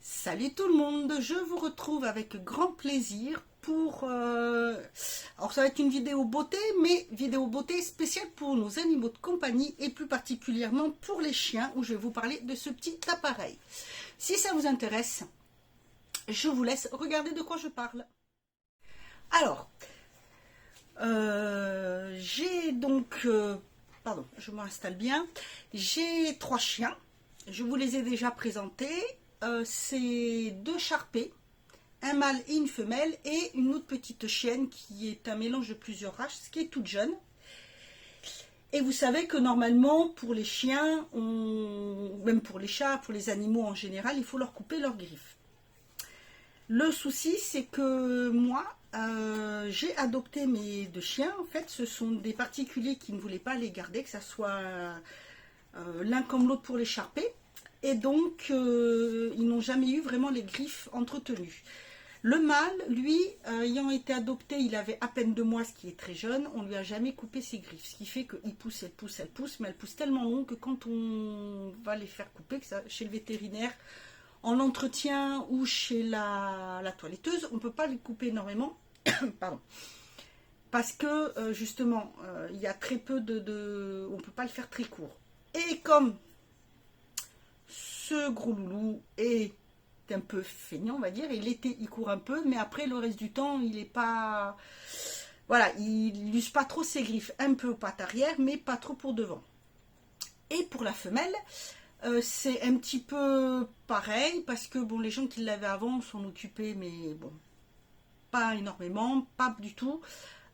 Salut tout le monde, je vous retrouve avec grand plaisir pour... Alors ça va être une vidéo beauté, mais vidéo beauté spéciale pour nos animaux de compagnie et plus particulièrement pour les chiens où je vais vous parler de ce petit appareil. Si ça vous intéresse, je vous laisse regarder de quoi je parle. Alors, j'ai donc... pardon, je m'installe bien. J'ai 3 chiens, je vous les ai déjà présentés. C'est 2 charpés, un mâle et une femelle, et une autre petite chienne qui est un mélange de plusieurs races, qui est toute jeune. Et vous savez que normalement, pour les chiens, même pour les chats, pour les animaux en général, il faut leur couper leurs griffes. Le souci, c'est que moi, j'ai adopté mes 2 chiens. En fait, ce sont des particuliers qui ne voulaient pas les garder, que ce soit l'un comme l'autre pour les charpés. Et donc, ils n'ont jamais eu vraiment les griffes entretenues. Le mâle, lui, ayant été adopté, il avait à peine 2 mois, ce qui est très jeune, on ne lui a jamais coupé ses griffes. Ce qui fait qu'il pousse, elle pousse, mais elle pousse tellement long que quand on va les faire couper, que ça, chez le vétérinaire, en entretien ou chez la toiletteuse, on ne peut pas les couper énormément. Pardon. Parce que, justement, il y a très peu on ne peut pas le faire très court. Et comme ce gros loulou est un peu feignant, on va dire, et l'été il court un peu, mais après le reste du temps il est pas, voilà, il n'use pas trop ses griffes, un peu aux pattes arrière mais pas trop pour devant. Et pour la femelle, c'est un petit peu pareil, parce que bon, les gens qui l'avaient avant s'en occupaient, mais bon, pas énormément, pas du tout.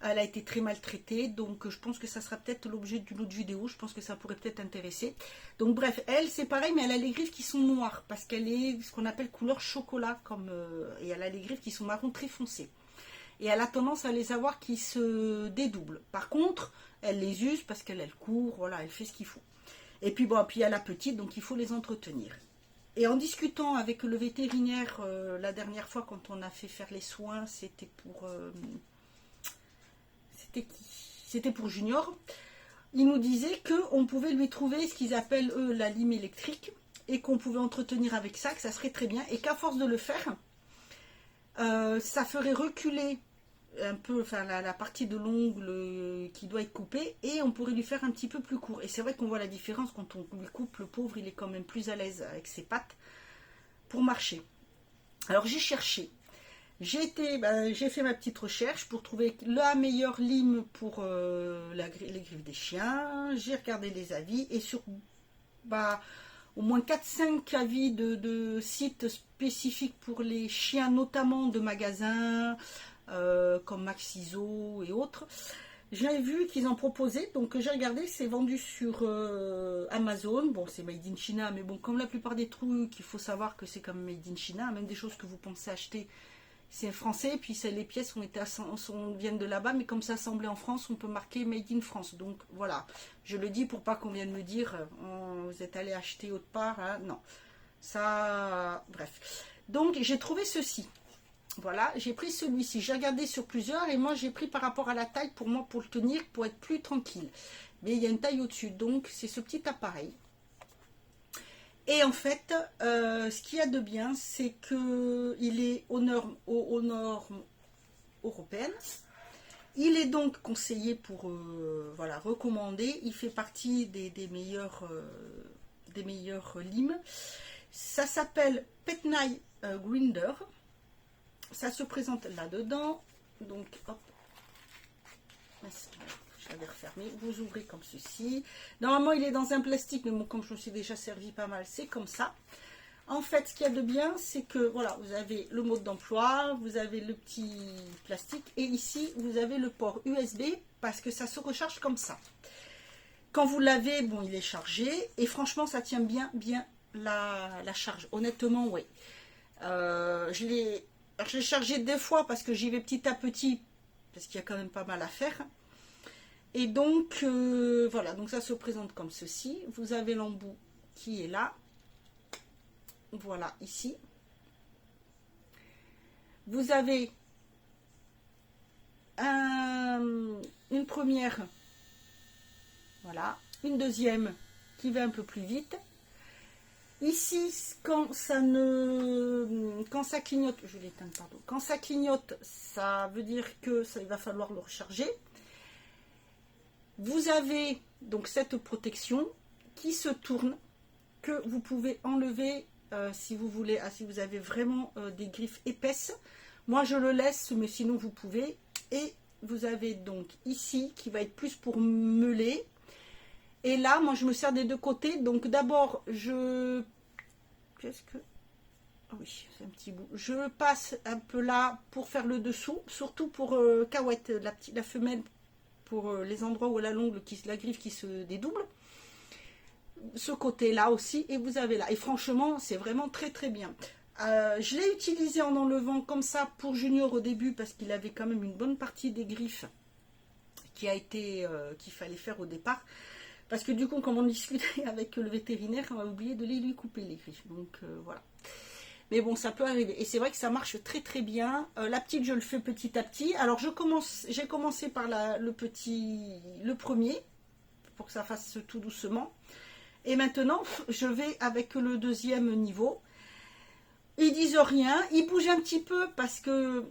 Elle a été très maltraitée, donc je pense que ça sera peut-être l'objet d'une autre vidéo, je pense que ça pourrait peut-être intéresser. Donc bref, elle c'est pareil, mais elle a les griffes qui sont noires, parce qu'elle est ce qu'on appelle couleur chocolat, et elle a les griffes qui sont marron très foncées. Et elle a tendance à les avoir qui se dédoublent. Par contre, elle les use parce qu'elle court, voilà, elle fait ce qu'il faut. Et puis bon, puis elle a la petite, donc il faut les entretenir. Et en discutant avec le vétérinaire la dernière fois quand on a fait faire les soins, c'était pour... C'était pour Junior. Il nous disait qu'on pouvait lui trouver ce qu'ils appellent eux la lime électrique et qu'on pouvait entretenir avec ça, que ça serait très bien, et qu'à force de le faire, ça ferait reculer un peu, enfin la partie de l'ongle qui doit être coupée, et on pourrait lui faire un petit peu plus court. Et c'est vrai qu'on voit la différence quand on lui coupe, le pauvre il est quand même plus à l'aise avec ses pattes pour marcher. Alors j'ai cherché. J'ai fait ma petite recherche pour trouver la meilleure lime pour les griffes des chiens. J'ai regardé les avis et sur au moins 4-5 avis de sites spécifiques pour les chiens, notamment de magasins comme Maxiso et autres. J'ai vu qu'ils en proposaient, donc j'ai regardé, c'est vendu sur Amazon. Bon, c'est made in China, mais bon, comme la plupart des trucs, il faut savoir que c'est comme made in China, même des choses que vous pensez acheter, c'est français, puis les pièces viennent de là-bas, mais comme ça assemblé en France, on peut marquer Made in France. Donc voilà, je le dis pour pas qu'on vienne me dire vous êtes allé acheter autre part, hein. Non. Ça, bref. Donc j'ai trouvé ceci. Voilà, j'ai pris celui-ci. J'ai regardé sur plusieurs et moi j'ai pris par rapport à la taille pour moi, pour le tenir, pour être plus tranquille. Mais il y a une taille au-dessus, donc c'est ce petit appareil. Et en fait, ce qu'il y a de bien, c'est qu'il est aux normes européennes. Il est donc conseillé pour, voilà, recommandé. Il fait partie des meilleurs limes. Ça s'appelle Petnai Grinder. Ça se présente là-dedans. Donc, hop. Je l'avais refermé. Vous ouvrez comme ceci. Normalement, il est dans un plastique, mais bon, comme je me suis déjà servi pas mal, c'est comme ça. En fait, ce qu'il y a de bien, c'est que voilà, vous avez le mode d'emploi, vous avez le petit plastique, et ici, vous avez le port USB, parce que ça se recharge comme ça. Quand vous l'avez, bon, il est chargé, et franchement, ça tient bien la charge. Honnêtement, oui. Je l'ai chargé 2 fois, parce que j'y vais petit à petit, parce qu'il y a quand même pas mal à faire. Et donc, voilà, donc ça se présente comme ceci. Vous avez l'embout qui est là. Voilà, ici. Vous avez une première, voilà, une deuxième qui va un peu plus vite. Ici, quand ça clignote, je l'éteins, pardon. Quand ça clignote, ça veut dire que il va falloir le recharger. Vous avez donc cette protection qui se tourne, que vous pouvez enlever si vous voulez, si vous avez vraiment des griffes épaisses. Moi je le laisse, mais sinon vous pouvez. Et vous avez donc ici qui va être plus pour meuler. Et là, moi je me sers des deux côtés. Donc d'abord, qu'est-ce que... Ah oui, c'est un petit bout. Je passe un peu là pour faire le dessous, surtout pour Cahouette, la femelle, pour les endroits où elle a l'ongle, la griffe qui se dédouble. Ce côté là aussi, et vous avez là. Et franchement, c'est vraiment très très bien. Je l'ai utilisé en enlevant comme ça pour Junior au début, parce qu'il avait quand même une bonne partie des griffes qu'il fallait faire au départ. Parce que du coup, comme on discutait avec le vétérinaire, on a oublié de lui couper les griffes. Donc voilà. Mais bon, ça peut arriver. Et c'est vrai que ça marche très très bien. La petite, je le fais petit à petit. Alors j'ai commencé par le premier, pour que ça fasse tout doucement. Et maintenant, je vais avec le deuxième niveau. Ils disent rien. Ils bougent un petit peu parce que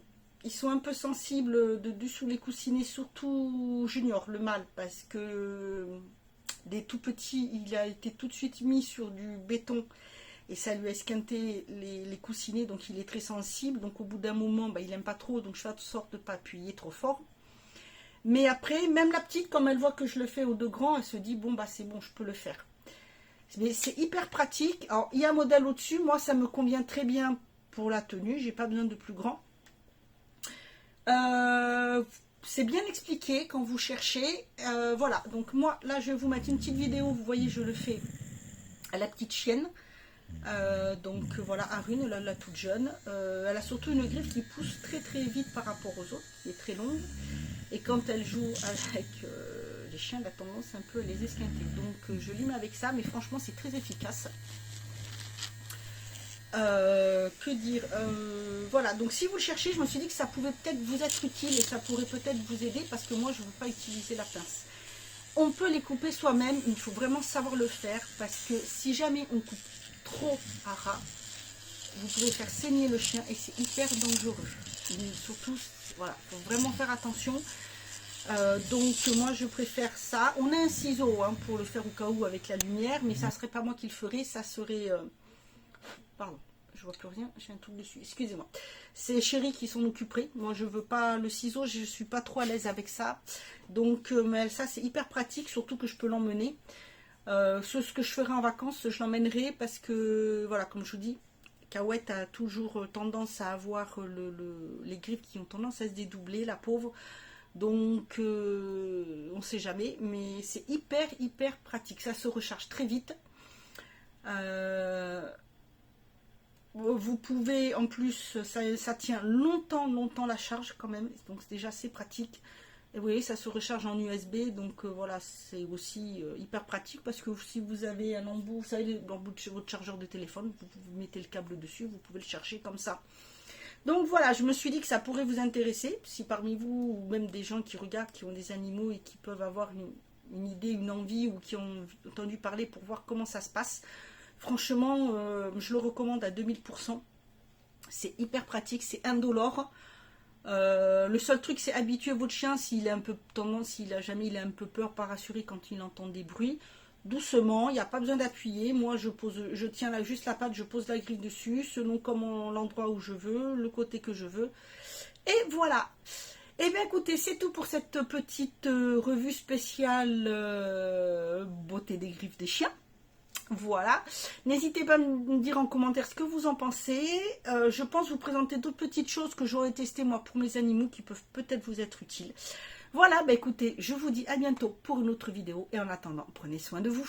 ils sont un peu sensibles sous les coussinets, surtout Junior, le mâle, parce que des tout petits, il a été tout de suite mis sur du béton et ça lui a esquinté les coussinets, donc il est très sensible. Donc au bout d'un moment, il n'aime pas trop, donc je fais en sorte de ne pas appuyer trop fort. Mais après, même la petite, comme elle voit que je le fais aux deux grands, elle se dit, bon, c'est bon, je peux le faire. Mais c'est hyper pratique. Alors, il y a un modèle au-dessus. Moi, ça me convient très bien pour la tenue. J'ai pas besoin de plus grand. C'est bien expliqué quand vous cherchez. Voilà. Donc, moi, là, je vais vous mettre une petite vidéo. Vous voyez, je le fais à la petite chienne. Donc, voilà, Arune, la toute jeune. Elle a surtout une griffe qui pousse très, très vite par rapport aux autres, qui est très longue. Et quand elle joue avec les chiens, elle a tendance un peu à les esquinter. Donc je lime avec ça, mais franchement c'est très efficace. Que dire, voilà, donc si vous le cherchez, je me suis dit que ça pouvait peut-être vous être utile et ça pourrait peut-être vous aider, parce que moi je ne veux pas utiliser la pince. On peut les couper soi-même, il faut vraiment savoir le faire, parce que si jamais on coupe trop à ras, vous pouvez faire saigner le chien et c'est hyper dangereux. Mais surtout, voilà, il faut vraiment faire attention. Donc moi je préfère ça. On a un ciseau pour le faire au cas où avec la lumière, mais ça serait pas moi qui le ferais, ça serait... Pardon, je vois plus rien, j'ai un truc dessus, excusez-moi. C'est Chérie qui s'en occuperait. Moi je veux pas le ciseau, je suis pas trop à l'aise avec ça. Donc mais ça c'est hyper pratique, surtout que je peux l'emmener. Ce que je ferai en vacances, je l'emmènerai parce que, voilà, comme je vous dis, Cahouette a toujours tendance à avoir les griffes qui ont tendance à se dédoubler, la pauvre. Donc, on ne sait jamais, mais c'est hyper pratique. Ça se recharge très vite. Vous pouvez, en plus, ça tient longtemps la charge quand même. Donc, déjà, c'est pratique. Et vous voyez, ça se recharge en USB, donc voilà, c'est aussi hyper pratique parce que si vous avez un embout, vous savez, l'embout de votre chargeur de téléphone, vous mettez le câble dessus, vous pouvez le charger comme ça. Donc voilà, je me suis dit que ça pourrait vous intéresser, si parmi vous, ou même des gens qui regardent, qui ont des animaux et qui peuvent avoir une idée, une envie, ou qui ont entendu parler pour voir comment ça se passe. Franchement, je le recommande à 2000%. C'est hyper pratique, c'est indolore. Le seul truc, c'est habituer votre chien s'il a un peu tendance, s'il a jamais, il a un peu peur, pas rassuré quand il entend des bruits. Doucement, il n'y a pas besoin d'appuyer. Moi, je tiens là juste la patte, je pose la griffe dessus, selon comment l'endroit où je veux, le côté que je veux. Et voilà. Et bien écoutez, c'est tout pour cette petite revue spéciale beauté des griffes des chiens. Voilà, n'hésitez pas à me dire en commentaire ce que vous en pensez. Je pense vous présenter d'autres petites choses que j'aurais testées moi pour mes animaux qui peuvent peut-être vous être utiles. Voilà, écoutez, je vous dis à bientôt pour une autre vidéo et en attendant, prenez soin de vous.